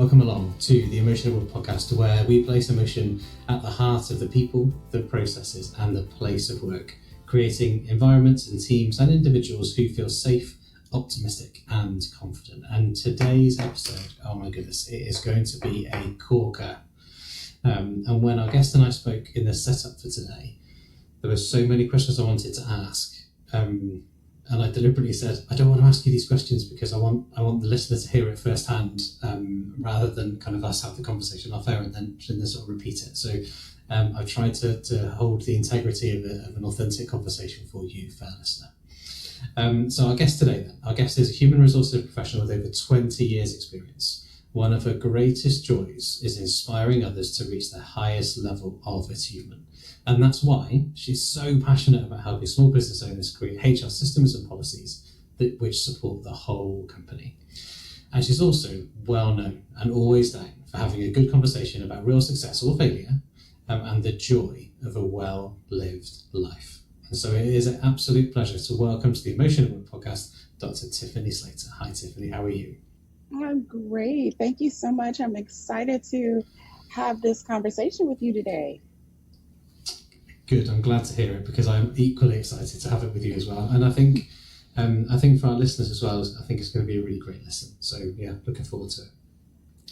welcome along to the Emotion at Work podcast, where we place emotion at the heart of the people, the processes, and the place of work, creating environments and teams and individuals who feel safe, optimistic, and confident. And today's episode, oh my goodness, it is going to be a corker. And when our guest and I spoke in the setup for today, there were so many questions I wanted to ask. And I deliberately said, I don't want to ask you these questions because I want the listener to hear it firsthand, rather than kind of us have the conversation off air and then sort of repeat it. So I've tried to hold the integrity of an authentic conversation for you, fair listener. So our guest today then, our guest is a human resources professional with over 20 years experience. One of her greatest joys is inspiring others to reach their highest level of achievement. And that's why she's so passionate about helping small business owners create HR systems and policies which support the whole company. And she's also well known and always down for having a good conversation about real success or failure, and the joy of a well-lived life. And so it is an absolute pleasure to welcome to the Emotion at Work podcast, Dr. Tiffany Slater. Hi, Tiffany. How are you? I'm great. Thank you so much. I'm excited to have this conversation with you today. Good. I'm glad to hear it because I'm equally excited to have it with you as well. And I think for our listeners as well, I think it's going to be a really great listen. So yeah, looking forward to it.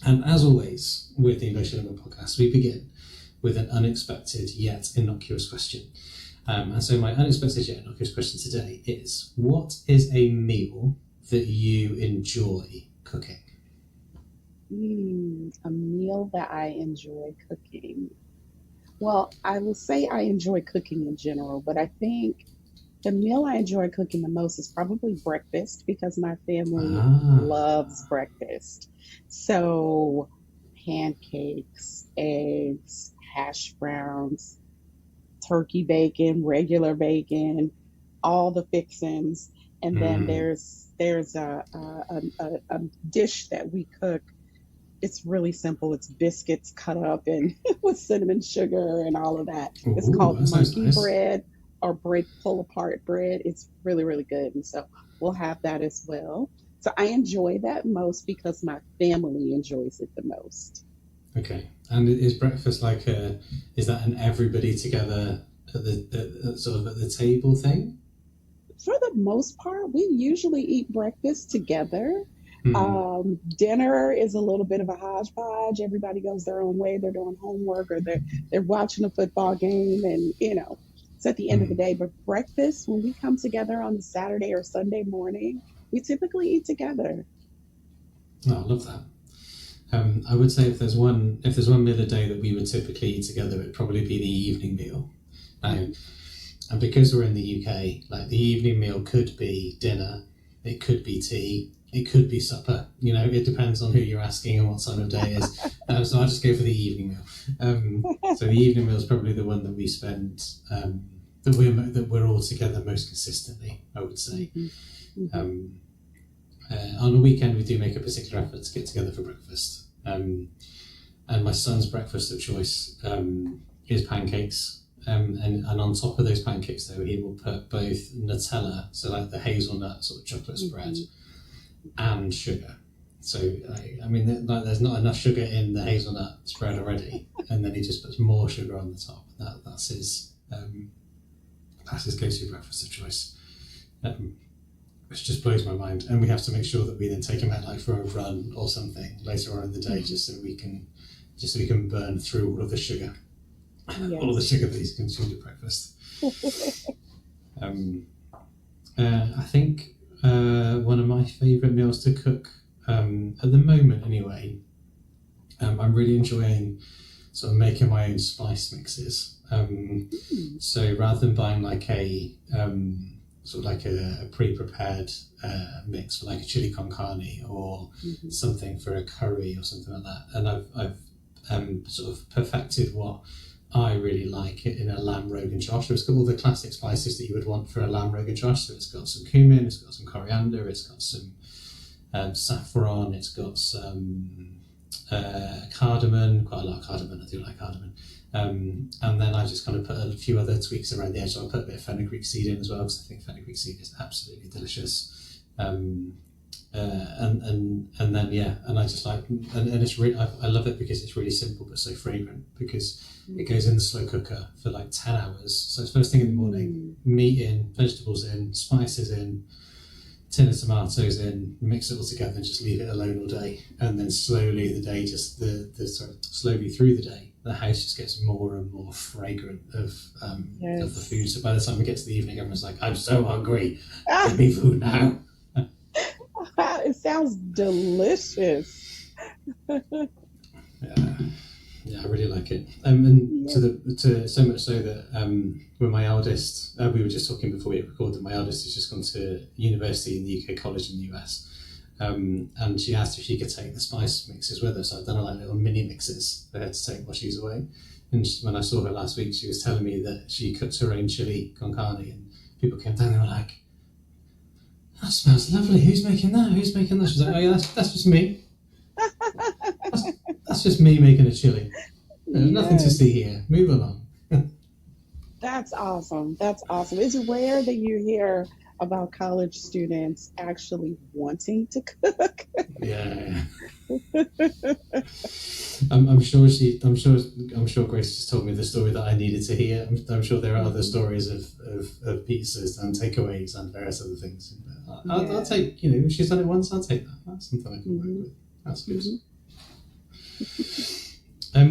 And as always with the Emotion at Work podcast, we begin with an unexpected yet innocuous question. And so my unexpected yet innocuous question today is, what is a meal that you enjoy cooking? A meal that I enjoy cooking. Well, I will say I enjoy cooking in general, but I think the meal I enjoy cooking the most is probably breakfast because my family loves breakfast. So pancakes, eggs, hash browns, turkey bacon, regular bacon, all the fixings. And then there's a dish that we cook. It's really simple. It's biscuits cut up and with cinnamon sugar and all of that. It's called monkey bread or pull apart bread. It's really, really good. And so we'll have that as well. So I enjoy that most because my family enjoys it the most. Okay. And is breakfast like is that an everybody together at the table thing? For the most part, we usually eat breakfast together. Dinner is a little bit of a hodgepodge. Everybody goes their own way. They're doing homework or they're watching a football game, and it's at the end of the day. But breakfast, when we come together on the Saturday or Sunday morning, we typically eat together. Oh, I love that. I would say if there's one meal a day that we would typically eat together, it'd probably be the evening meal. And because we're in the UK, like the evening meal could be dinner, it could be tea, it could be supper. It depends on who you're asking and what time of day it is. So I'll just go for the evening meal. So the evening meal is probably the one that we spend, that we're all together most consistently, I would say. On a weekend, we do make a particular effort to get together for breakfast. And my son's breakfast of choice is pancakes. And on top of those pancakes, though, he will put both Nutella, so like the hazelnut sort of chocolate spread, and sugar. So, there's not enough sugar in the hazelnut spread already, and then he just puts more sugar on the top. That's his go-to breakfast of choice, which just blows my mind. And we have to make sure that we then take him out for a run or something later on in the day, just so we can burn through all of the sugar. Yes. All of the sugar that he's consumed at breakfast. I think one of my favourite meals to cook, at the moment anyway, I'm really enjoying sort of making my own spice mixes. So rather than buying like a pre-prepared mix for like a chili con carne or something for a curry or something like that, and I've sort of perfected what I really like it in a lamb rogan josh. So it's got all the classic spices that you would want for a lamb rogan josh. So it's got some cumin, it's got some coriander, it's got some saffron, it's got some cardamom, quite a lot of cardamom. I do like cardamom. And then I just kind of put a few other tweaks around the edge. So I put a bit of fenugreek seed in as well, because I think fenugreek seed is absolutely delicious. And then and I just like and it's really I love it because it's really simple but so fragrant, because it goes in the slow cooker for like 10 hours. So it's first thing in the morning, meat in, vegetables in, spices in, tin of tomatoes in, mix it all together and just leave it alone all day. And then slowly the day slowly through the day, the house just gets more and more fragrant of the food. So by the time we get to the evening, everyone's like, I'm so hungry, give me food now. It sounds delicious. Yeah, I really like it. And Yeah. to so much so that when my eldest, we were just talking before we recorded, my eldest has just gone to university in the UK, college in the US, and she asked if she could take the spice mixes with her. So I've done like little mini mixes for her to take while she's away. And when I saw her last week, she was telling me that she cooks her own chili con carne, and people came down and they were like, that smells lovely. Who's making that? Who's making that? She's like, oh yeah, that's just me. That's just me making a chili. There's nothing to see here. Move along. That's awesome. That's awesome. It's rare that you hear about college students actually wanting to cook. Yeah. I'm sure Grace just told me the story that I needed to hear. I'm sure there are other stories of pizzas and takeaways and various other things. I'll take, if she's done it once, I'll take that. That's something I can work with. That's good.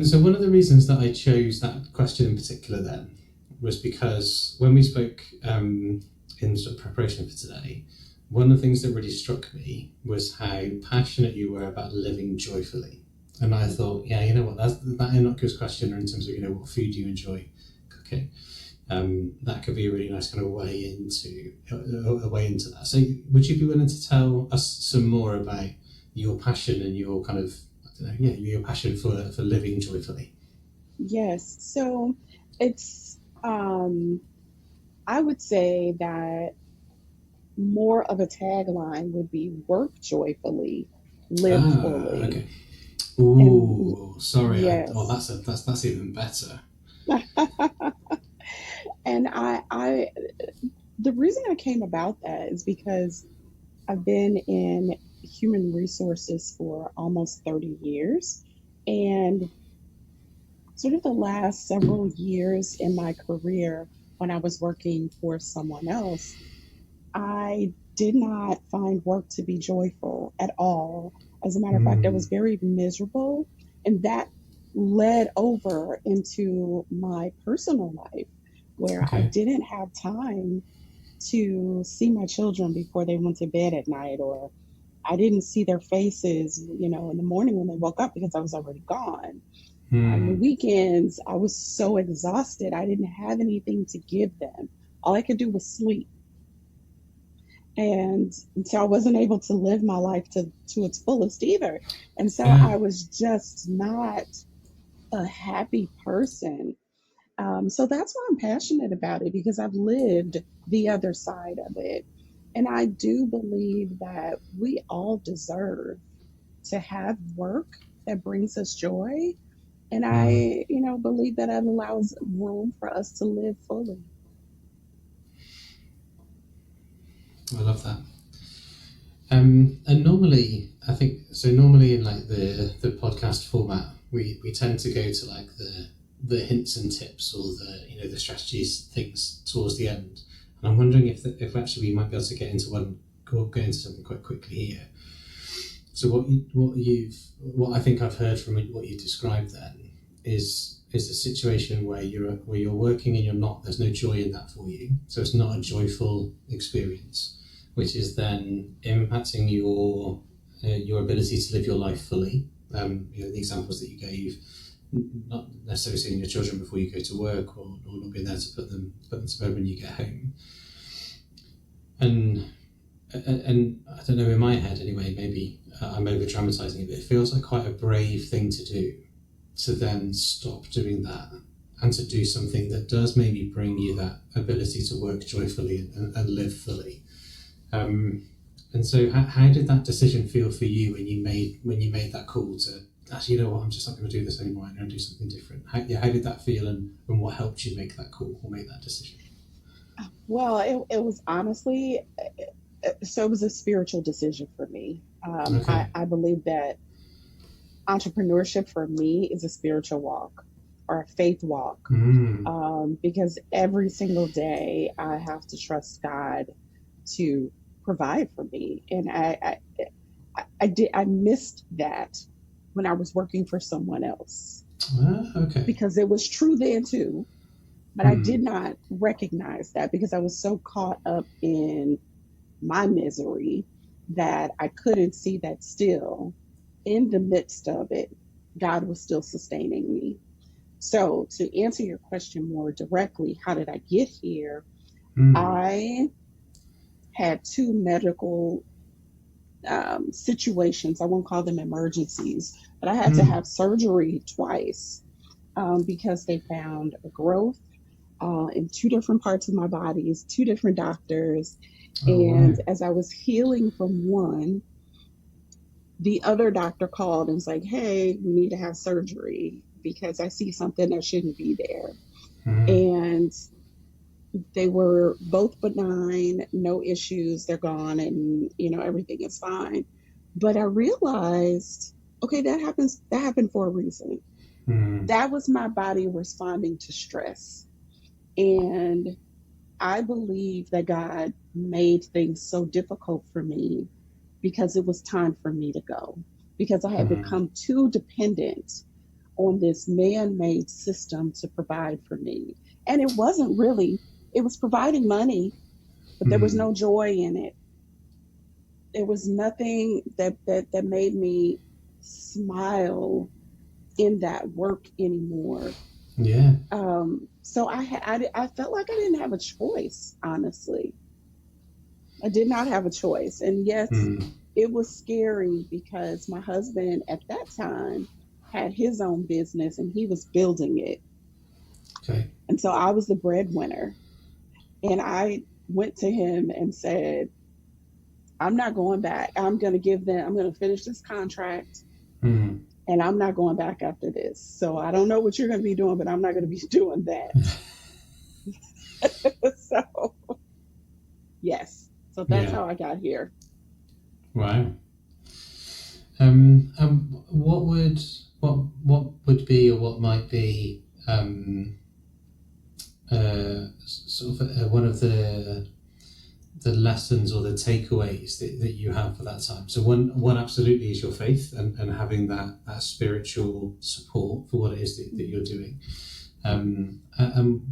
So one of the reasons that I chose that question in particular then was because when we spoke in sort of preparation for today, one of the things that really struck me was how passionate you were about living joyfully. And I thought, yeah, you know what, that's that innocuous question in terms of, what food do you enjoy cooking? That could be a really nice kind of way into that. So would you be willing to tell us some more about your passion and your kind of, your passion for living joyfully? Yes. So it's, I would say that more of a tagline would be work joyfully, live fully. Okay. And Ooh, sorry. yes. That's even better. And the reason I came about that is because I've been in human resources for almost 30 years. And sort of the last several years in my career, when I was working for someone else, I did not find work to be joyful at all. As a matter of fact, I was very miserable. And that led over into my personal life, where I Okay. didn't have time to see my children before they went to bed at night, or I didn't see their faces, in the morning when they woke up because I was already gone. On the Hmm. weekends, I was so exhausted. I didn't have anything to give them. All I could do was sleep. And so I wasn't able to live my life to its fullest either. And so Yeah. I was just not a happy person. So that's why I'm passionate about it, because I've lived the other side of it. And I do believe that we all deserve to have work that brings us joy. And Hmm. I, believe that it allows room for us to live fully. I love that. And normally, I think so. Normally, in like the podcast format, we tend to go to like the hints and tips, or the strategies things towards the end. And I'm wondering if actually we might be able to get into something quite quickly here. So what I think I've heard from what you described then is a situation where you're working and there's no joy in that for you. So it's not a joyful experience, which is then impacting your ability to live your life fully. The examples that you gave, not necessarily seeing your children before you go to work, or not being there to put them to bed when you get home. And I don't know, in my head anyway, maybe I'm over dramatizing it, but it feels like quite a brave thing to do, to then stop doing that and to do something that does maybe bring you that ability to work joyfully and live fully. And so how did that decision feel for you when you made that call to actually, I'm just not going to do this anymore, I'm going to do something different? How did that feel, and what helped you make that call or make that decision? Well, it was honestly, So it was a spiritual decision for me. Okay. I believe that entrepreneurship for me is a spiritual walk or a faith walk, Mm. because every single day I have to trust God to provide for me. And I missed that when I was working for someone else, Okay. because it was true then too, but I did Mm. not recognize that because I was so caught up in my misery that I couldn't see that still in the midst of it, God was still sustaining me. So, to answer your question more directly, how did I get here? Mm. I had two medical situations. I won't call them emergencies, but I had to Mm. have surgery twice, because they found a growth in two different parts of my bodies, two different doctors. Oh, wow. And as I was healing from one, the other doctor called and was like, "Hey, we need to have surgery because I see something that shouldn't be there." Mm. And they were both benign, no issues, they're gone, and everything is fine. But I realized, okay, that happened for a reason. Mm. That was my body responding to stress. And I believe that God made things so difficult for me because it was time for me to go. Because I had Mm. become too dependent on this man made system to provide for me. And it wasn't really, it was providing money, but there was Mm. no joy in it. There was nothing that made me smile in that work anymore. Yeah. So I felt like I didn't have a choice, honestly. I did not have a choice. And yes, Mm. it was scary because my husband at that time had his own business and he was building it. Okay. And so I was the breadwinner. And I went to him and said, "I'm not going back. I'm going to finish this contract Mm. and I'm not going back after this. So I don't know what you're going to be doing, but I'm not going to be doing that." So, yes. So that's Yeah. how I got here. Wow. What would what would be or what might be sort of one of the lessons or the takeaways that you have for that time? So one absolutely is your faith and having that spiritual support for what it is that you're doing. And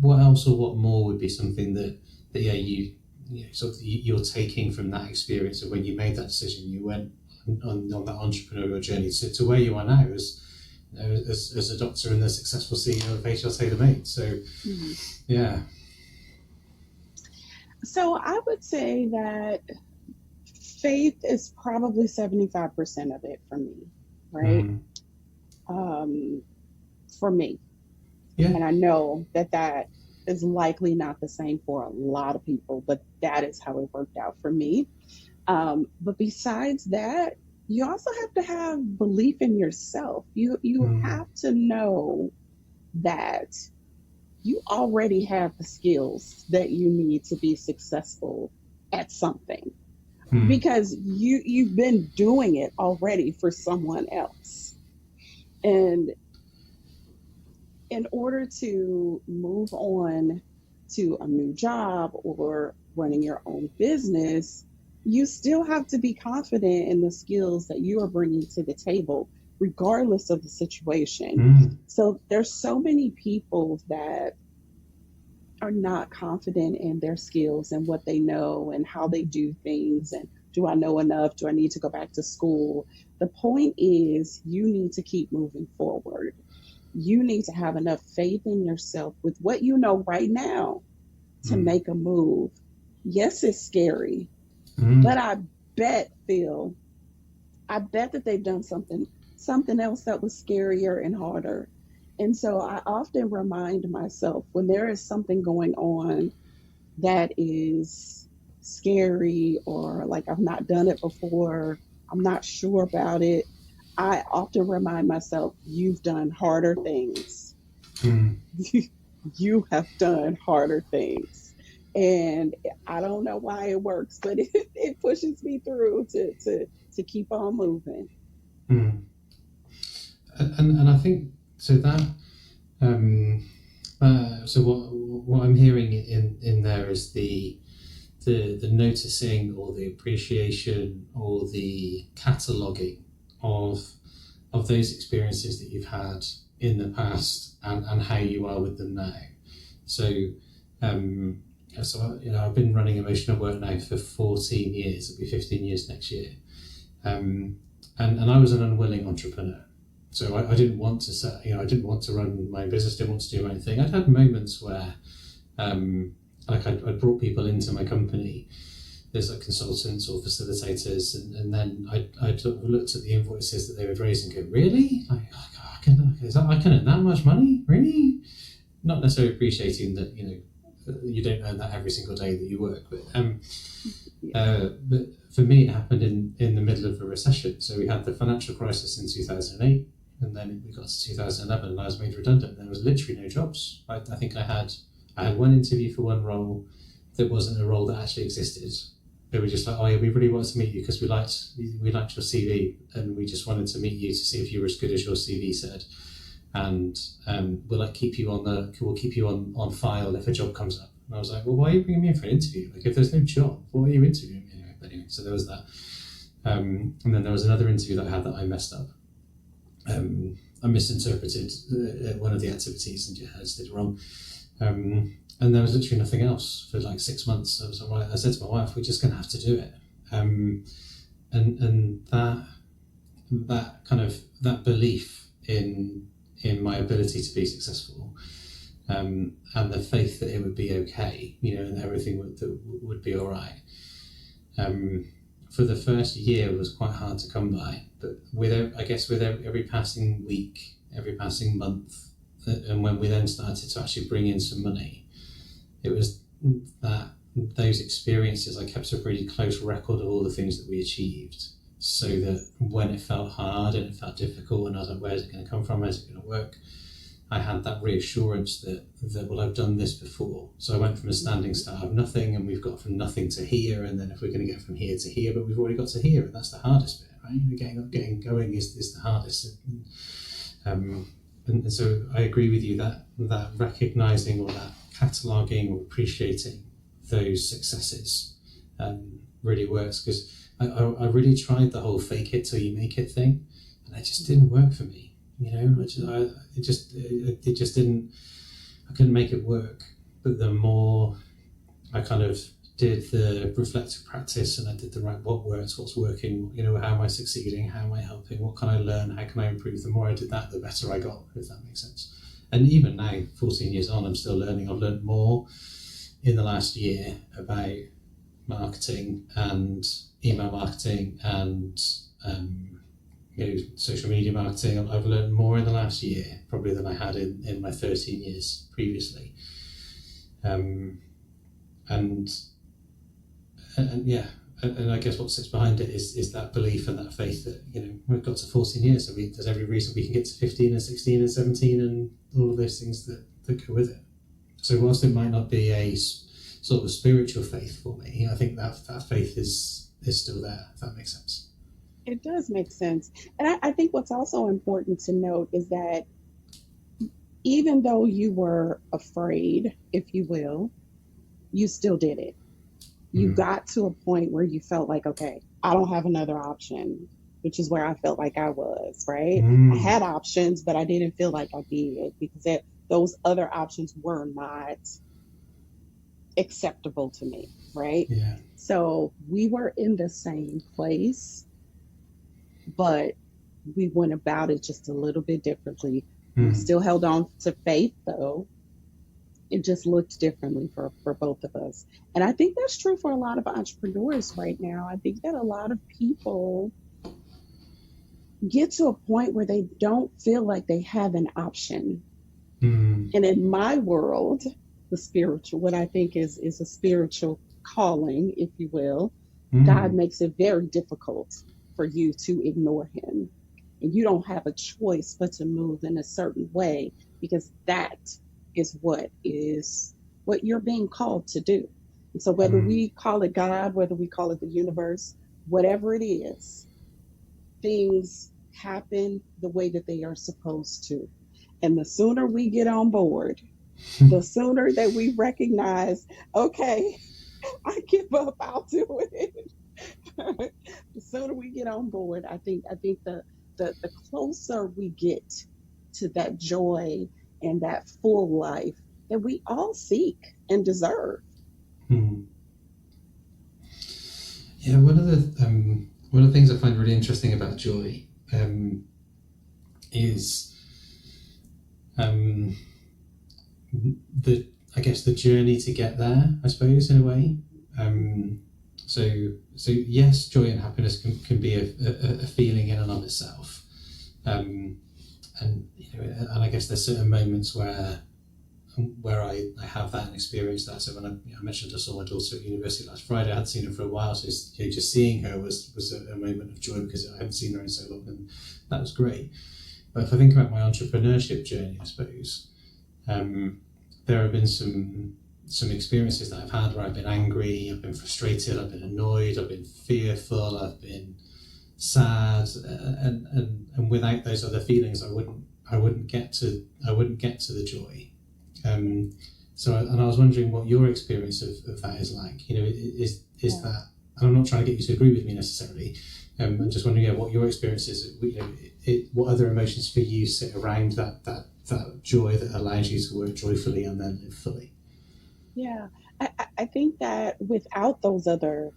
what else or what more would be something that yeah sort of you're taking from that experience of when you made that decision, you went on that entrepreneurial journey to where you are now as a doctor and the successful CEO of HR TaylorMade. So Mhm. yeah. So I would say that faith is probably 75% of it for me, right? Mm. Um, for me. Yeah. And I know that that is likely not the same for a lot of people, but that is how it worked out for me. But besides that, you also have to have belief in yourself. You Mm. have to know that you already have the skills that you need to be successful at something, Mm. because you've been doing it already for someone else. And in order to move on to a new job or running your own business, you still have to be confident in the skills that you are bringing to the table, regardless of the situation. Mm. So there's so many people that are not confident in their skills and what they know and how they do things, and do I know enough? Do I need to go back to school? The point is, you need to keep moving forward. You need to have enough faith in yourself with what you know right now to Mm. make a move. Yes, it's scary, but Mm. I bet that they've done something else that was scarier and harder. And so I often remind myself when there is something going on that is scary, or like I've not done it before, I'm not sure about it, I often remind myself, you've done harder things. Mm. You have done harder things. And I don't know why it works, but it pushes me through to keep on moving. Mm. And I think so that so what I'm hearing in there is the noticing or the appreciation or the cataloguing of those experiences that you've had in the past and how you are with them now. So I've been running emotional work now for 14 years. It'll be 15 years next year. And I was an unwilling entrepreneur. So I didn't want to set, I didn't want to run my business, didn't want to do anything. I'd had moments where I'd brought people into my company as like consultants or facilitators, and then I looked at the invoices that they would raise and go, really? I can earn that much money? Really? Not necessarily appreciating that, you don't earn that every single day that you work, but for me it happened in the middle of a recession. So we had the financial crisis in 2008, and then we got to 2011 and I was made redundant. There was literally no jobs. I think I had one interview for one role that wasn't a role that actually existed. They were just like, oh yeah, we really wanted to meet you because we liked your CV and we just wanted to meet you to see if you were as good as your CV said. And we'll keep you on file if a job comes up. And I was like, well, why are you bringing me in for an interview? Like, if there's no job, why are you interviewing me anyway? But anyway, so there was that. And then there was another interview that I had that I messed up. I misinterpreted one of the activities and I just did it wrong. And there was literally nothing else for like 6 months. I was like, right, I said to my wife, we're just going to have to do it. And that belief in my ability to be successful, and the faith that it would be okay, and everything would be all right. For the first year was quite hard to come by, but with every passing week, every passing month, and when we then started to actually bring in some money, it was those experiences. I kept a really close record of all the things that we achieved, so that when it felt hard and it felt difficult, and I was like, where's it going to come from? Where's it going to work? I had that reassurance that well, I've done this before. So I went from a standing start of nothing, and we've got from nothing to here, and then if we're going to get from here to here, but we've already got to here, and that's the hardest bit, right? Getting going is the hardest. And so I agree with you that recognizing or that cataloging or appreciating those successes really works, because I really tried the whole fake it till you make it thing, and it just didn't work for me. It just didn't. I couldn't make it work. But the more I kind of did the reflective practice and I did the right, what works, what's working, how am I succeeding, how am I helping, what can I learn, how can I improve, the more I did that, the better I got, if that makes sense. And even now, 14 years on, I'm still learning. I've learned more in the last year about marketing and email marketing and social media marketing. I've learned more in the last year probably than I had in my 13 years previously. And I guess what sits behind it is that belief and that faith that we've got to 14 years, so there's every reason we can get to 15 and 16 and 17 and all of those things that go with it. So whilst it might not be a sort of spiritual faith for me, I think that faith is still there, if that makes sense. It does make sense. And I think what's also important to note is that even though you were afraid, if you will, you still did it. You got to a point where you felt like, okay, I don't have another option, which is where I felt like I was, right? I had options, but I didn't feel like I did because those other options were not acceptable to me, right? Yeah. So we were in the same place, but we went about it just a little bit differently. We still held on to faith, though. It just looked differently for both of us. And I think that's true for a lot of entrepreneurs right now. I think that a lot of people get to a point where they don't feel like they have an option. And in my world, the spiritual, what I think is a spiritual calling, if you will, God makes it very difficult for you to ignore him. And you don't have a choice but to move in a certain way, because that is what you're being called to do. So whether Mm. we call it God, whether we call it the universe, whatever it is, things happen the way that they are supposed to. And the sooner we get on board, the sooner that we recognize, okay, I give up, I'll do it. The sooner we get on board, I think the closer we get to that joy and that full life that we all seek and deserve. Mm. Yeah, one of the things I find really interesting about joy is um, the I guess the journey to get there. I suppose in a way. Um, so yes, joy and happiness can be a feeling in and of itself, um, and and I guess there's certain moments where I have that and experience that. So when I mentioned I saw my daughter at university last Friday, I hadn't seen her for a while, so just seeing her was a moment of joy because I hadn't seen her in so long, and that was great. But if I think about my entrepreneurship journey, I suppose there have been some experiences that I've had where I've been angry, I've been frustrated, I've been annoyed, I've been fearful, I've been sad, and without those other feelings, I wouldn't get to the joy. And I was wondering what your experience of that is like. Is Yeah. that? And I'm not trying to get you to agree with me necessarily. I'm just wondering, what your experience is. What other emotions for you sit around that joy that allows you to work joyfully and then live fully. Yeah. I think that without those other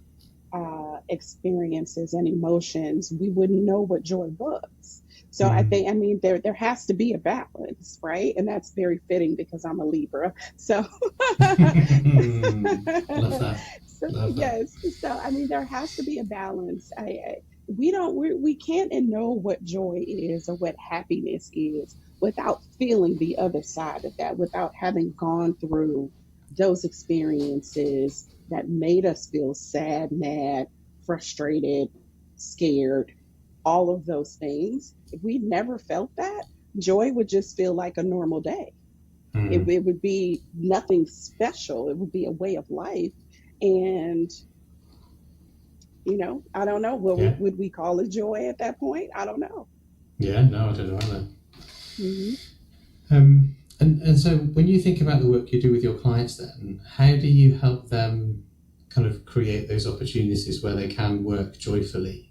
experiences and emotions, we wouldn't know what joy was. So Mm. I mean, there has to be a balance, right? And that's very fitting because I'm a Libra. So, Love that. so Love that. yes. So I mean, there has to be a balance. We don't we can't know what joy is or what happiness is without feeling the other side of that, without having gone through those experiences that made us feel sad, mad, frustrated, scared, all of those things. If we never felt that, joy would just feel like a normal day. Mm. It would be nothing special. It would be a way of life. And, I don't know. Yeah. Would we call it joy at that point? I don't know. Yeah. No, I don't know either. Hmm. And so when you think about the work you do with your clients, then how do you help them kind of create those opportunities where they can work joyfully?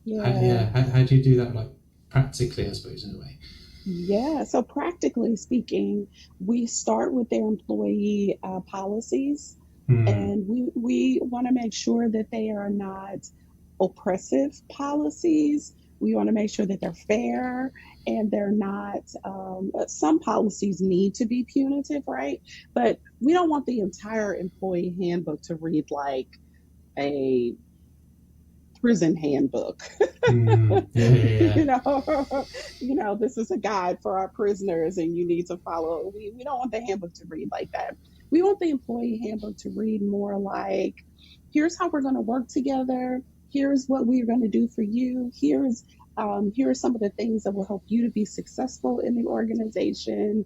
Yeah. How do you do that, like practically, I suppose, in a way? Yeah. So, practically speaking, we start with their employee policies, Hmm. and we want to make sure that they are not oppressive policies. We want to make sure that they're fair and they're not, some policies need to be punitive, right? But we don't want the entire employee handbook to read like a prison handbook. Hmm. Yeah, yeah, yeah. you know, this is a guide for our prisoners and you need to follow. We don't want the handbook to read like that. We want the employee handbook to read more like, here's how we're going to work together. Here's what we're going to do for you. Here are some of the things that will help you to be successful in the organization.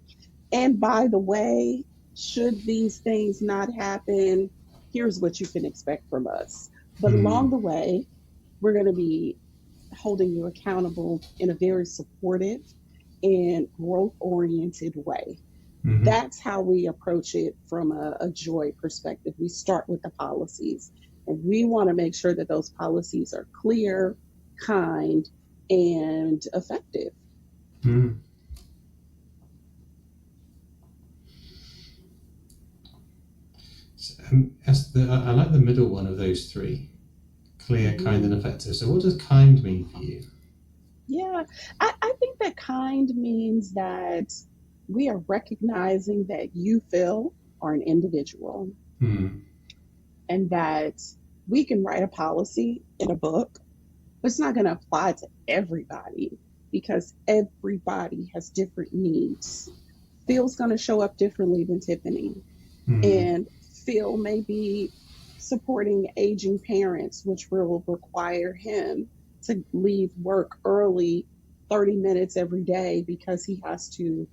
And by the way, should these things not happen, here's what you can expect from us. But along Hmm. the way, we're going to be holding you accountable in a very supportive and growth oriented way. Hmm. That's how we approach it from a joy perspective. We start with the policies, and we want to make sure that those policies are clear, kind, and effective. Hmm. So, I like the middle one of those three: clear, kind, Mhm. and effective. So, what does kind mean for you? Yeah, I think that kind means that we are recognizing that you, Phil, are an individual Hmm. and that we can write a policy in a book, but it's not going to apply to everybody because everybody has different needs. Phil's going to show up differently than Tiffany, Hmm. and Phil may be supporting aging parents, which will require him to leave work early 30 minutes every day because he has to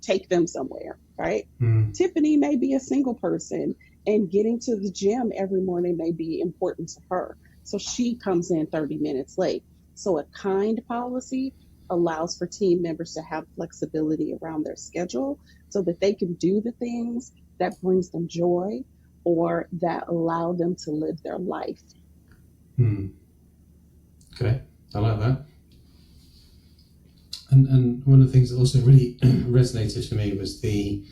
take them somewhere, right? Mm. Tiffany may be a single person, and getting to the gym every morning may be important to her. So she comes in 30 minutes late. So a kind policy allows for team members to have flexibility around their schedule so that they can do the things that brings them joy or that allow them to live their life. Mm. Okay, I like that. And one of the things that also really resonated for me was the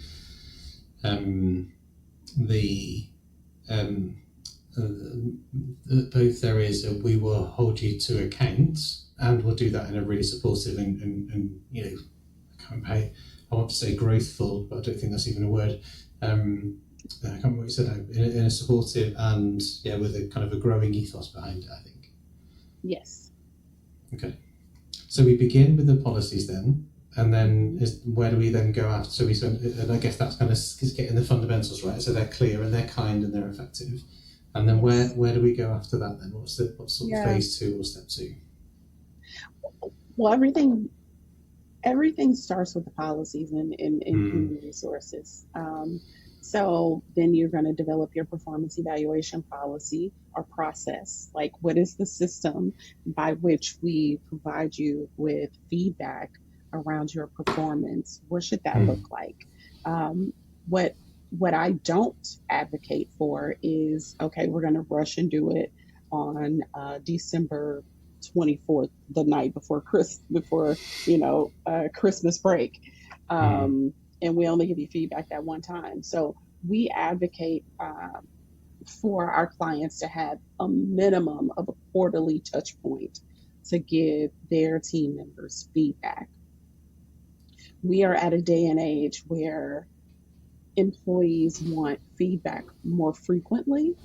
both areas of we will hold you to account, and we'll do that in a really supportive and I want to say growthful, but I don't think that's even a word. I can't remember what you said. In a supportive and with a kind of a growing ethos behind it, I think. Yes. Okay. So we begin with the policies then, and then where do we then go after? So and I guess that's kind of getting the fundamentals right. So they're clear and they're kind and they're effective, and then Yes. where do we go after that then? What's sort of phase 2 or step 2? Well, everything starts with the policies in human resources. So then you're going to develop your performance evaluation policy or process. Like, what is the system by which we provide you with feedback around your performance? What should that look like? What I don't advocate for is, okay, we're going to rush and do it on December 24th, the night before Christmas break. And we only give you feedback that one time. So we advocate for our clients to have a minimum of a quarterly touch point to give their team members feedback. We are at a day and age where employees want feedback more frequently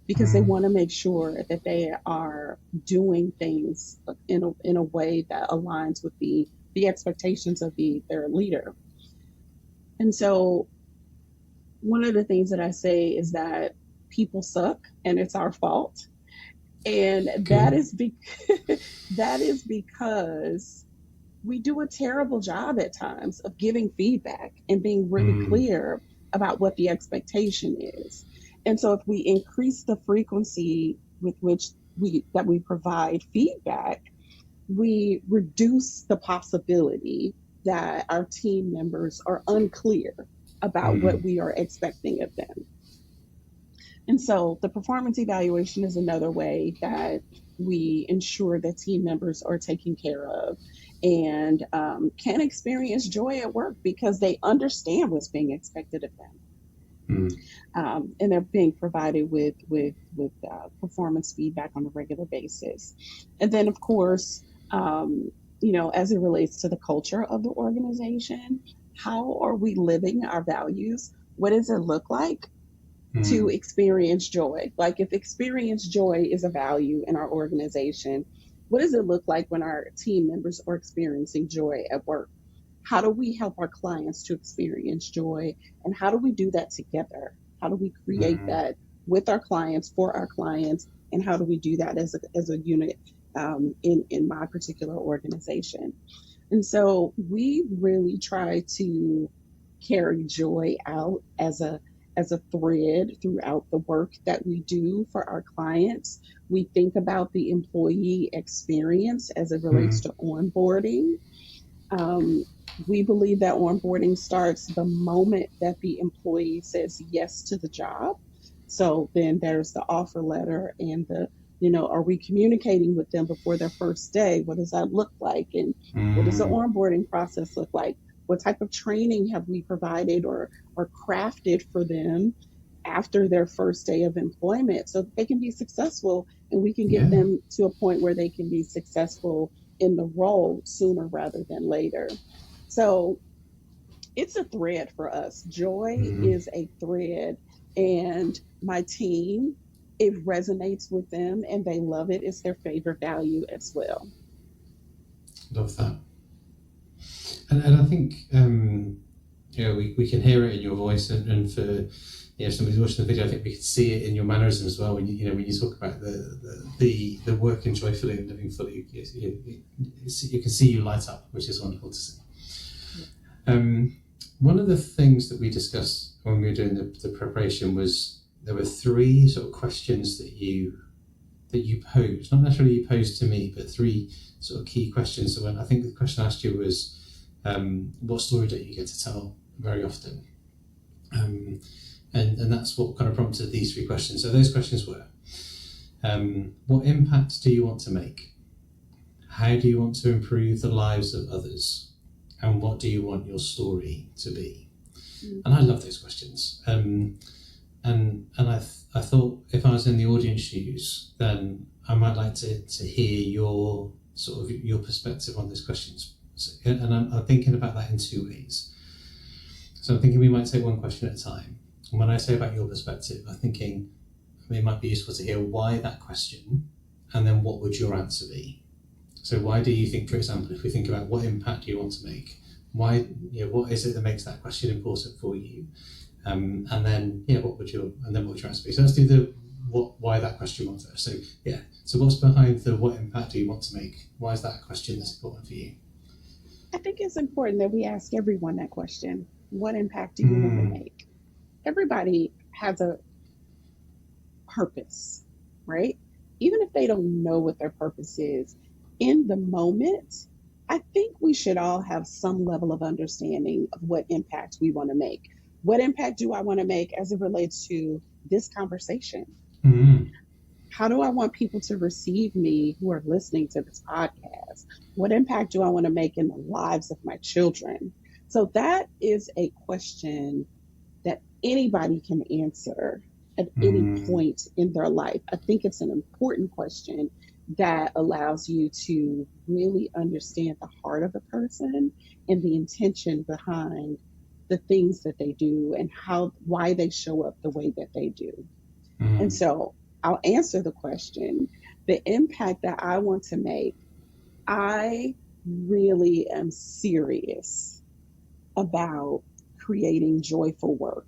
because they want to make sure that they are doing things in a way that aligns with the expectations of their leader. And so one of the things that I say is that people suck and it's our fault. And that is because we do a terrible job at times of giving feedback and being really clear about what the expectation is. And so if we increase the frequency with which we provide feedback, we reduce the possibility that our team members are unclear about what we are expecting of them. And so the performance evaluation is another way that we ensure that team members are taken care of and can experience joy at work because they understand what's being expected of them. And they're being provided with performance feedback on a regular basis. And then, of course, as it relates to the culture of the organization, how are we living our values? What does it look like to experience joy? Like, if experience joy is a value in our organization, what does it look like when our team members are experiencing joy at work? How do we help our clients to experience joy? And how do we do that together? How do we create that with our clients, for our clients? And how do we do that as a unit in my particular organization? And so we really try to carry joy out as a thread throughout the work that we do for our clients. We think about the employee experience as it relates to onboarding. We believe that onboarding starts the moment that the employee says yes to the job. So then there's the offer letter and are we communicating with them before their first day? What does that look like? And what does the onboarding process look like? What type of training have we provided or crafted for them after their first day of employment so that they can be successful and we can get them to a point where they can be successful in the role sooner rather than later. So it's a thread for us. Joy is a thread, and my team, it resonates with them and they love it. It's their favorite value as well. Love that. And I think we can hear it in your voice, and for somebody watching the video, I think we can see it in your mannerism as well. When you talk about the working joyfully and living fully, you can see you light up, which is wonderful to see. One of the things that we discussed when we were doing the preparation was there were three sort of questions that you posed, not necessarily you posed to me, but three sort of key questions. So when I think the question I asked you was, what story don't you get to tell very often? And that's what kind of prompted these three questions. So those questions were, what impact do you want to make? How do you want to improve the lives of others? And what do you want your story to be? And I love those questions. And I thought if I was in the audience shoes, then I might like to hear your sort of your perspective on those questions. And I'm thinking about that in two ways. So I'm thinking we might take one question at a time. And when I say about your perspective, I'm thinking it might be useful to hear why that question, and then what would your answer be? So why do you think, for example, if we think about what impact do you want to make, why, what is it that makes that question important for you? And then, what would your answer be? So let's do the why that question one first. So what's behind the what impact do you want to make? Why is that a question that's important for you? I think it's important that we ask everyone that question. What impact do you want to make? Everybody has a purpose, right? Even if they don't know what their purpose is, in the moment, I think we should all have some level of understanding of what impact we want to make. What impact do I want to make as it relates to this conversation? Mm. How do I want people to receive me who are listening to this podcast? What impact do I want to make in the lives of my children? So that is a question that anybody can answer at any point in their life. I think it's an important question that allows you to really understand the heart of the person and the intention behind the things that they do and why they show up the way that they do. And so I'll answer the question. The impact that I want to make, I really am serious about creating joyful work.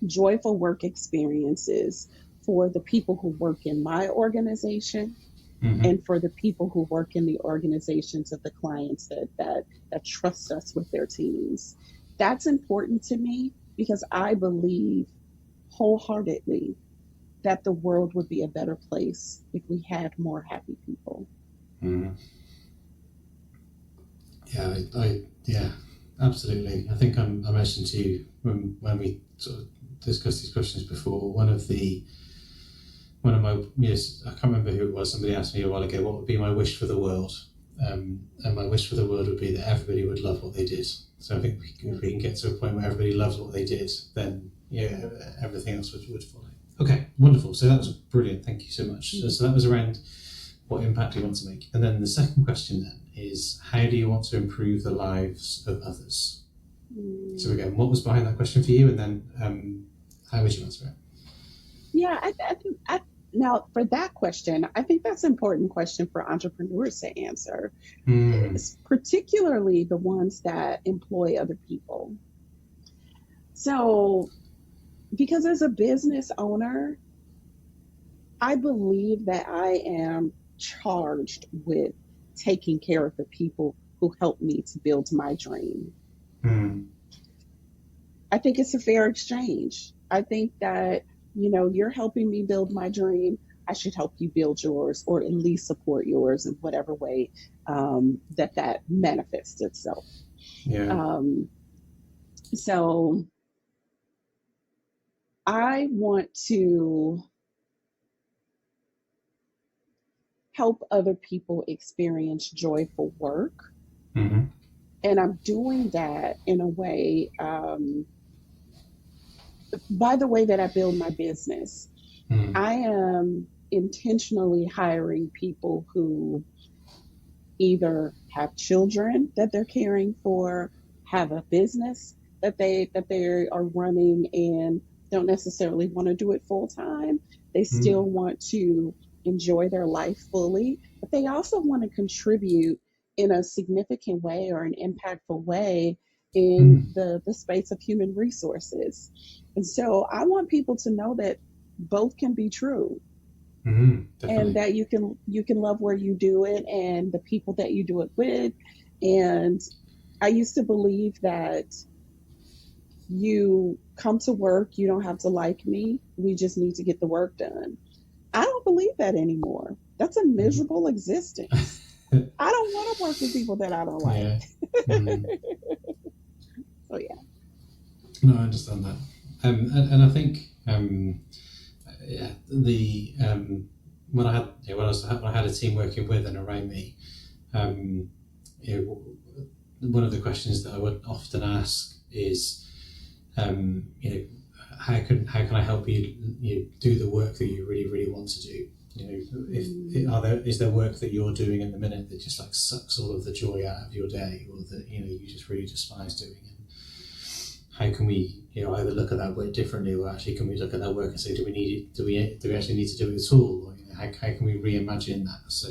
Joyful work experiences for the people who work in my organization and for the people who work in the organizations of the clients that trust us with their teams. That's important to me because I believe wholeheartedly that the world would be a better place if we had more happy people. Yeah, absolutely. I think I mentioned to you when we sort of discussed these questions before. One of my I can't remember who it was. Somebody asked me a while ago, what would be my wish for the world? And my wish for the world would be that everybody would love what they did. So I think if we can get to a point where everybody loves what they did, then everything else would follow. Okay, wonderful. So that was brilliant. Thank you so much. So that was around what impact do you want to make? And then the second question then is, how do you want to improve the lives of others? So again, what was behind that question for you? And then how would you answer it? Yeah, I think now for that question, I think that's an important question for entrepreneurs to answer, particularly the ones that employ other people. So, because as a business owner, I believe that I am charged with taking care of the people who help me to build my dream. I think it's a fair exchange. I think that, you're helping me build my dream. I should help you build yours, or at least support yours in whatever way that manifests itself. So I want to help other people experience joyful work. And I'm doing that in a way, by the way that I build my business. I am intentionally hiring people who either have children that they're caring for, have a business that they are running and don't necessarily want to do it full time. They still want to enjoy their life fully, but they also want to contribute in a significant way or an impactful way in the space of human resources. And so I want people to know that both can be true. And that you can love where you do it and the people that you do it with. And I used to believe that You come to work, you don't have to like me. We just need to get the work done. I don't believe that anymore. That's a Mm. miserable existence. I don't want to work with people that I don't like. Yeah. Mm. So yeah. No, I understand that. And I think yeah, the when I had when I had a team working with and around me, you know, one of the questions that I would often ask is, you know, how can I help you, do the work that you really want to do? You know, is there work that you're doing in the minute that just like sucks all of the joy out of your day, or that you just really despise doing? And how can we, either look at that work differently, or actually can we look at that work and say, do we need it? Do we actually need to do it at all? Or, how can we reimagine that so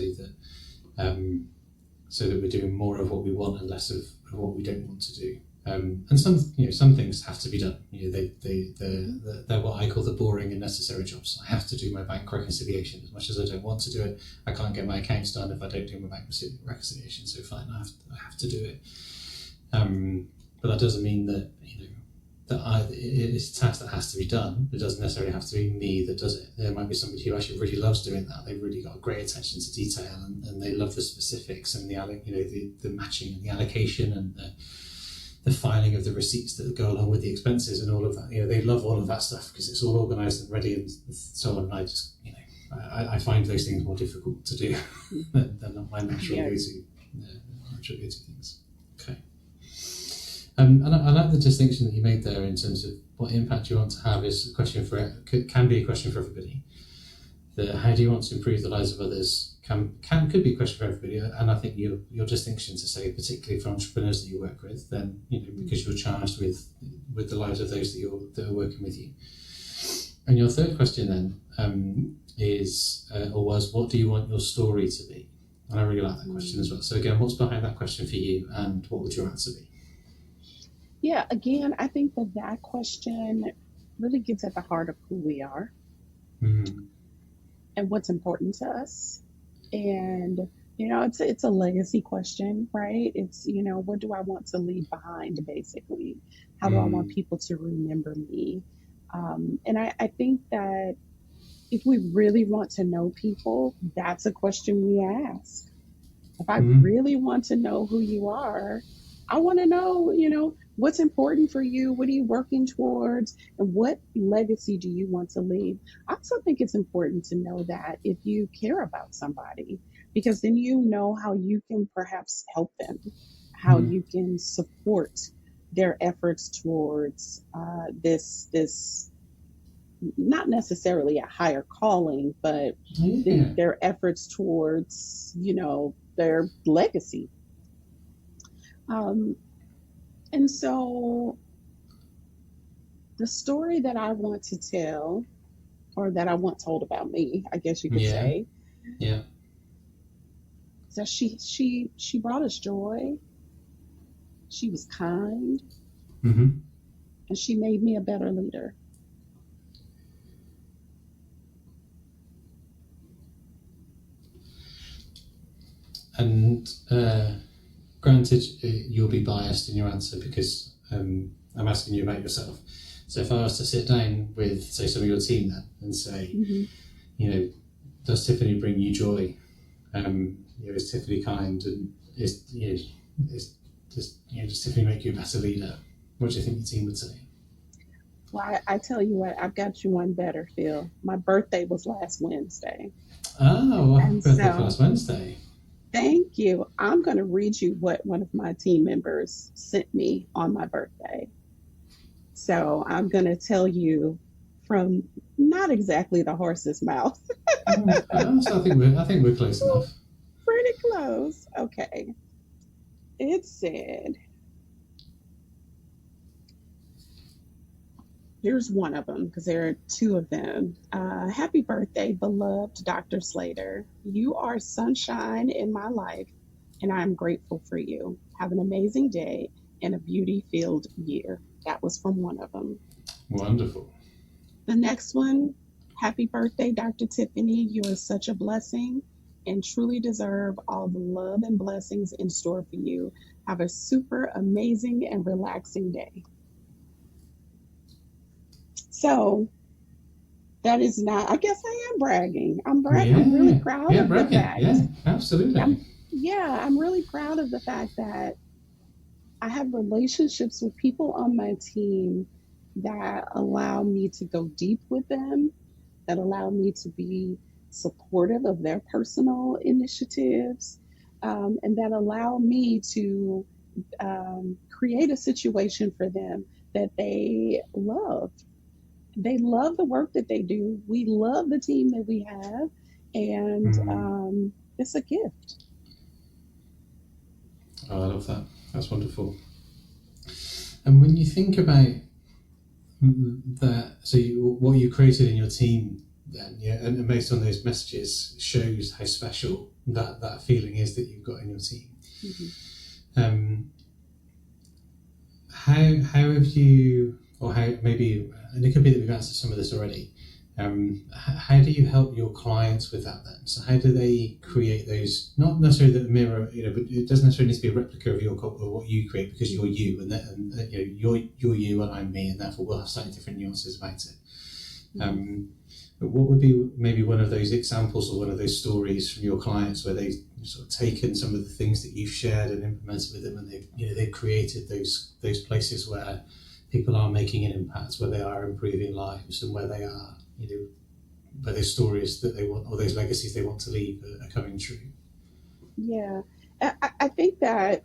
that we're doing more of what we want and less of what we don't want to do? And some things have to be done. They're what I call the boring and necessary jobs. I have to do my bank reconciliation. As much as I don't want to do it, I can't get my accounts done if I don't do my bank reconciliation. So fine, I have to do it. But that doesn't mean that it's a task that has to be done. It doesn't necessarily have to be me that does it. There might be somebody who actually really loves doing that. They've really got great attention to detail, and they love the specifics and the matching and the allocation and the filing of the receipts that go along with the expenses and all of that. They love all of that stuff because it's all organised and ready and so on. And I just, I find those things more difficult to do than not my natural go-to things. Okay. And I like the distinction that you made there in terms of what impact you want to have is a question can be a question for everybody. How do you want to improve the lives of others could be a question for everybody. And I think your distinction to say, particularly for entrepreneurs that you work with, then because you're charged with the lives of those that are working with you. And your third question then was, what do you want your story to be? And I really like that question as well. So again, what's behind that question for you, and what would your answer be? Yeah, again, I think that question really gets at the heart of who we are Mm-hmm. and what's important to us. And it's a legacy question, right? It's what do I want to leave behind, basically? How do I want people to remember me? And I think that if we really want to know people, that's a question we ask. If I Mm-hmm. really want to know who you are, I want to know, what's important for you, what are you working towards, and what legacy do you want to leave? I also think it's important to know that if you care about somebody, because then you know how you can perhaps help them, how Mm-hmm. you can support their efforts towards this not necessarily a higher calling, but Yeah. their efforts towards, their legacy. Um, and so the story that I want to tell, or that I want told about me, I guess you could Yeah. say, Yeah. is that she brought us joy. She was kind, Mm-hmm. and she made me a better leader. And granted, you'll be biased in your answer because I'm asking you about yourself. So if I was to sit down with, say, some of your team then and say, Mm-hmm. Does Tiffany bring you joy? Is Tiffany kind, and does Tiffany make you a better leader? What do you think your team would say? Well, I tell you what, I've got you one better, Phil. My birthday was last Wednesday. Oh, well, happy And birthday for so, last Wednesday. thank you. I'm going to read you what one of my team members sent me on my birthday. So, I'm going to tell you from not exactly the horse's mouth, So I think we're close enough. pretty close. Okay. It said, here's one of them because there are two of them. Happy birthday, beloved Dr. Slater. You are sunshine in my life, and I am grateful for you. Have an amazing day and a beauty filled year. That was from one of them. Wonderful. The next one, happy birthday, Dr. Tiffany. You are such a blessing and truly deserve all the love and blessings in store for you. Have a super amazing and relaxing day. So that is not, I guess I am bragging. I'm really Yeah, proud yeah, of the bragging. Yeah, fact. absolutely. I'm really proud of the fact that I have relationships with people on my team that allow me to go deep with them, that allow me to be supportive of their personal initiatives, and that allow me to create a situation for them that they love. They love the work that they do. We love the team that we have, and Mm. it's a gift. Oh, I love that. That's wonderful. And when you think about that, so what you created in your team, then, yeah, and based on those messages, shows how special that feeling is that you've got in your team. Mm-hmm. Um, how have you, or how maybe, and it could be that we've answered some of this already. How do you help your clients with that then? So how do they create those? Not necessarily that mirror, but it doesn't necessarily need to be a replica of what you create, because you're you, and you're you, and I'm me, and therefore we'll have slightly different nuances about it. But what would be maybe one of those examples or one of those stories from your clients where they've sort of taken some of the things that you've shared and implemented with them, and they've created those places where people are making an impact, where they are improving lives, and where they are, where those stories that they want, or those legacies they want to leave, are coming true. Yeah, I think that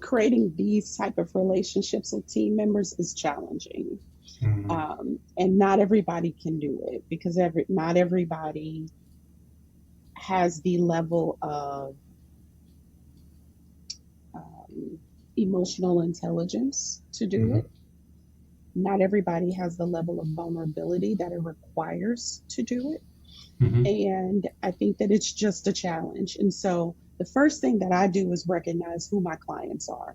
creating these type of relationships with team members is challenging, Mm. and not everybody can do it because not everybody has the level of um, emotional intelligence to do Mm-hmm. it. Not everybody has the level of vulnerability that it requires to do it. Mm-hmm. And I think that it's just a challenge. And so the first thing that I do is recognize who my clients are.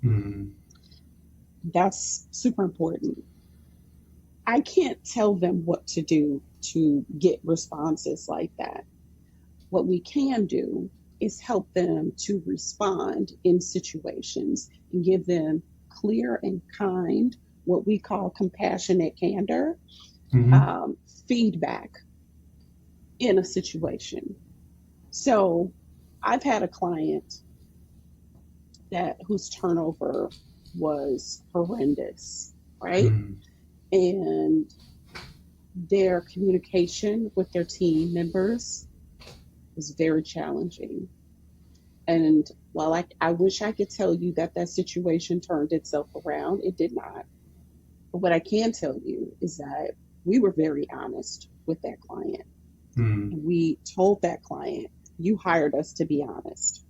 Mm-hmm. That's super important. I can't tell them what to do to get responses like that. What we can do is help them to respond in situations and give them clear and kind, what we call compassionate candor, Mm-hmm. um, feedback in a situation. So I've had a client that whose turnover was horrendous, right? Mm-hmm. And their communication with their team members was very challenging. And while I wish I could tell you that that situation turned itself around, it did not. But what I can tell you is that we were very honest with that client. Mm-hmm. And we told that client, you hired us to be honest.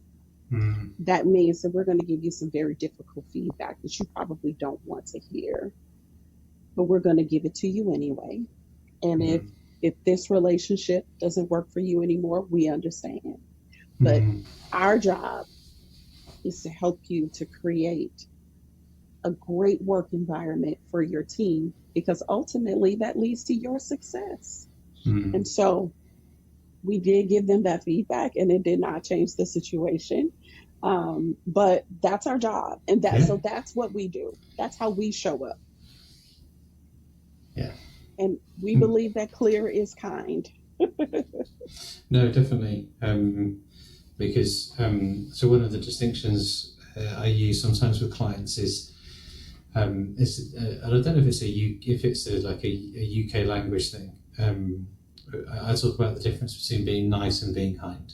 Mm-hmm. That means that we're going to give you some very difficult feedback that you probably don't want to hear, but we're going to give it to you anyway. And if this relationship doesn't work for you anymore, we understand. But Mm-hmm. our job is to help you to create a great work environment for your team because ultimately that leads to your success. Mm-hmm. And so we did give them that feedback and it did not change the situation. But that's our job. And Yeah. that's what we do. That's how we show up. Yeah. And we Mm. believe that clear is kind. No, definitely. Because so one of the distinctions I use sometimes with clients is, and I don't know if it's like a UK language thing. I talk about the difference between being nice and being kind.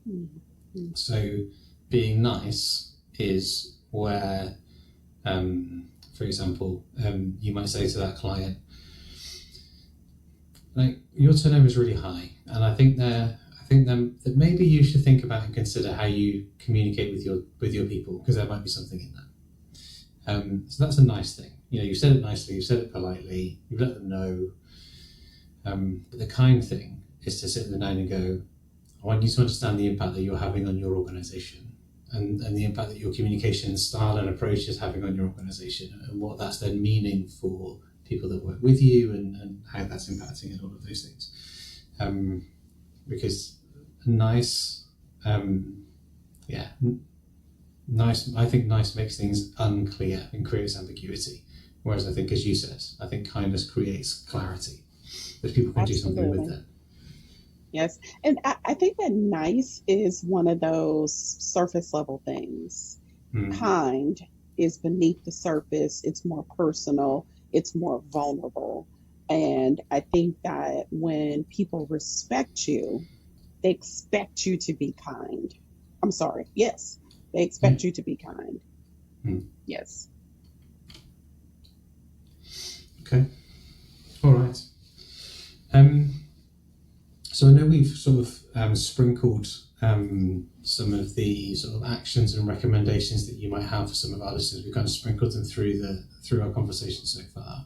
Mm-hmm. So being nice is where, for example, you might say to that client, like, your turnover is really high, and I think that maybe you should think about and consider how you communicate with your people, because there might be something in that. So that's a nice thing. You've said it nicely, you've said it politely, you've let them know. But the kind thing is to sit them down and go, I want you to understand the impact that you're having on your organisation, and the impact that your communication style and approach is having on your organisation, and what that's then meaning for people that work with you, and how that's impacting and all of those things. Because nice, nice. I think nice makes things unclear and creates ambiguity. Whereas I think, as you said, I think kindness creates clarity, that people can do something with Absolutely. it. Yes. And I think that nice is one of those surface level things. Mm. Kind is beneath the surface, it's more personal, it's more vulnerable. And I think that when people respect you, they expect you to be kind. I'm sorry. Yes, they Yeah. expect you to be kind. Mm. Yes. Okay. All right. Um, so I know we've sort of sprinkled some of the sort of actions and recommendations that you might have for some of our listeners. We've kind of sprinkled them through our conversation so far.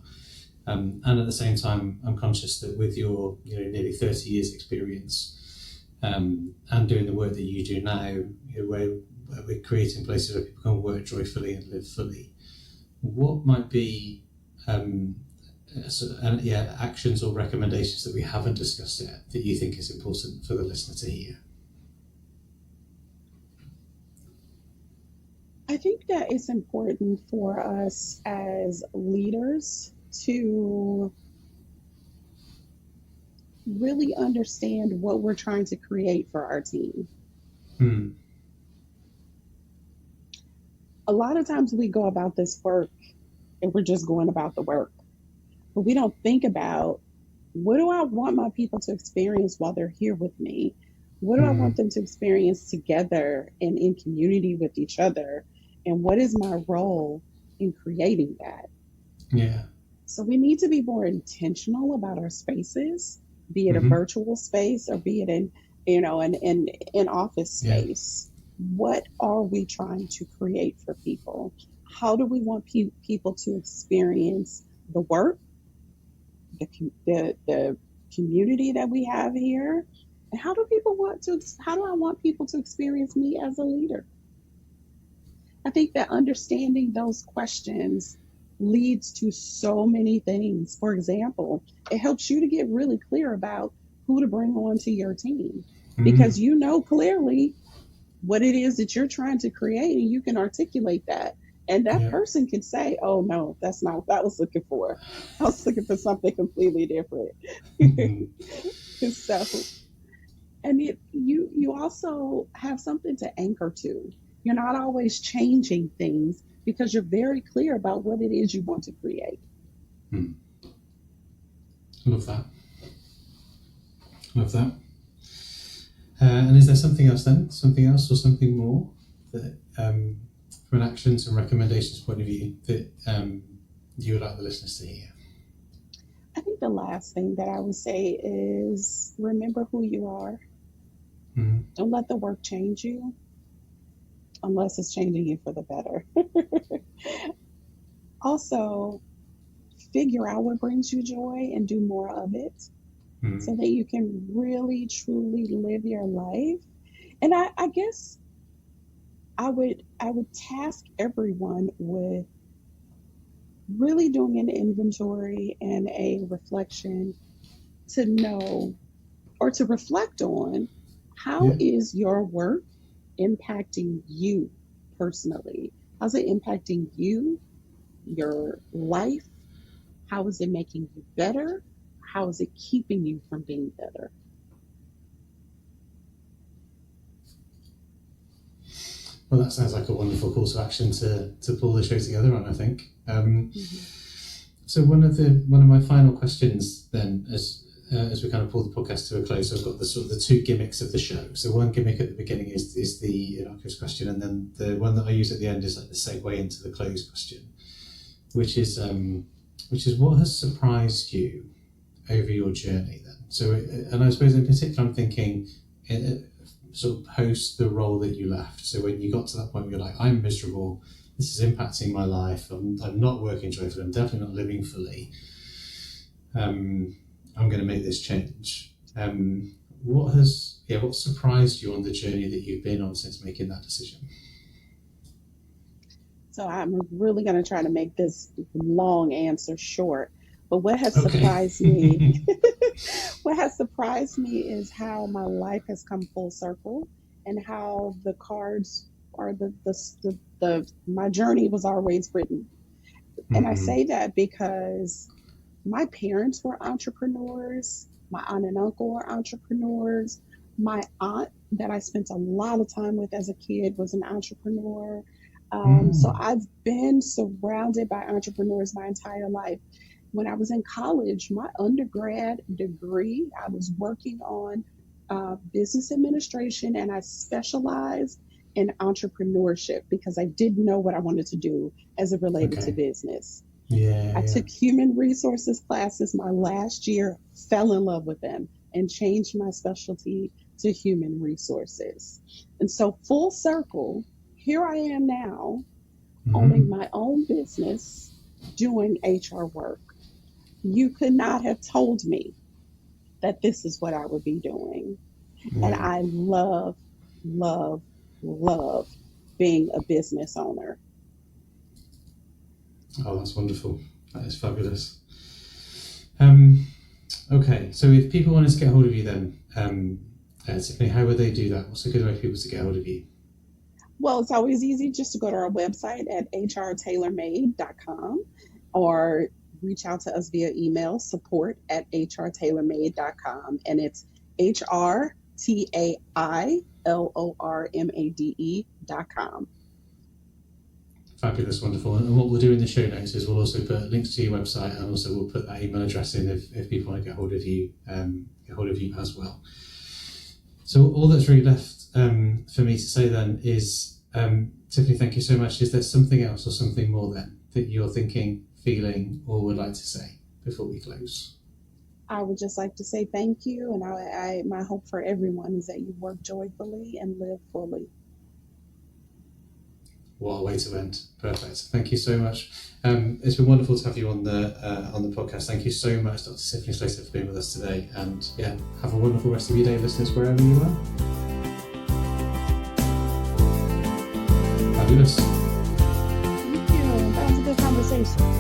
And at the same time, I'm conscious that with your nearly 30 years experience and doing the work that you do now, where we're creating places where people can work joyfully and live fully, what might be actions or recommendations that we haven't discussed yet that you think is important for the listener to hear? I think that it's important for us as leaders to really understand what we're trying to create for our team. Hmm. A lot of times we go about this work and we're just going about the work, but we don't think about, what do I want my people to experience while they're here with me? What do I Hmm. want them to experience together and in community with each other? And what is my role in creating that? Yeah. So we need to be more intentional about our spaces, be it a Mm-hmm. virtual space or be it in office Yeah. space. What are we trying to create for people? How do we want people to experience the work, the community that we have here? And how do I want people to experience me as a leader? I think that understanding those questions leads to so many things. For example, it helps you to get really clear about who to bring on to your team Mm. because you know clearly what it is that you're trying to create and you can articulate that. And that Yeah. person can say, oh, no, that's not what I was looking for. I was looking for something completely different. Mm. So, and you also have something to anchor to. You're not always changing things because you're very clear about what it is you want to create. Mm. Love that. Love that. And is there something else then? Something else or something more that, from an actions and recommendations point of view, that you would like the listeners to hear? I think the last thing that I would say is remember who you are. Mm. Don't let the work change you unless it's changing you for the better. Also, figure out what brings you joy and do more of it Mm. so that you can really truly live your life. And I guess I would task everyone with really doing an inventory and a reflection to know or to reflect on, how Yeah. is your work impacting you personally? How's it impacting you, your life? How is it making you better? How is it keeping you from being better? Well, that sounds like a wonderful call to action to pull the show together on, I think. Mhm. So one of my final questions then, as we kind of pull the podcast to a close, I've got the sort of the two gimmicks of the show. So one gimmick at the beginning is the innocuous question, and then the one that I use at the end is like the segue into the close question, which is what has surprised you over your journey then. So, and I suppose in particular, I'm thinking sort of post the role that you left. So when you got to that point where you're like, I'm miserable, this is impacting my life, I'm not working joyfully, I'm definitely not living fully, I'm going to make this change. What surprised you on the journey that you've been on since making that decision? So I'm really going to try to make this long answer short. But what has Okay. surprised me, what has surprised me is how my life has come full circle and how the cards are my journey was always written. And I Mm-hmm. say that because my parents were entrepreneurs. My aunt and uncle were entrepreneurs. My aunt, that I spent a lot of time with as a kid, was an entrepreneur. So Mm. I've been surrounded by entrepreneurs my entire life. When I was in college, my undergrad degree, I was working on business administration, and I specialized in entrepreneurship because I didn't know what I wanted to do as it related to Okay. business. Yeah, I yeah. took human resources classes my last year, fell in love with them, and changed my specialty to human resources. And so, full circle, here I am now owning Mm-hmm. my own business, doing HR work. You could not have told me that this is what I would be doing. And Yeah. I love, love, love being a business owner. Oh, that's wonderful. That is fabulous. Um, okay, so if people wanted to get hold of you then, Tiffany, how would they do that? What's a good way for people to get hold of you? Well, it's always easy just to go to our website at hrtailormade.com or reach out to us via email support@hrtailormade.com. And it's HRTAILORMADE.com. Fabulous, wonderful. And what we'll do in the show notes is we'll also put links to your website, and also we'll put that email address in if people want to get hold of you as well. So all that's really left for me to say then is, Tiffany, thank you so much. Is there something else or something more then that you're thinking, feeling, or would like to say before we close? I would just like to say thank you. And my hope for everyone is that you work joyfully and live fully. What a way to end. Perfect. Thank you so much. It's been wonderful to have you on the podcast. Thank you so much, Dr. Tiffany Slater, for being with us today. And yeah, have a wonderful rest of your day, listeners, wherever you are. Fabulous. Thank you. That was a good conversation.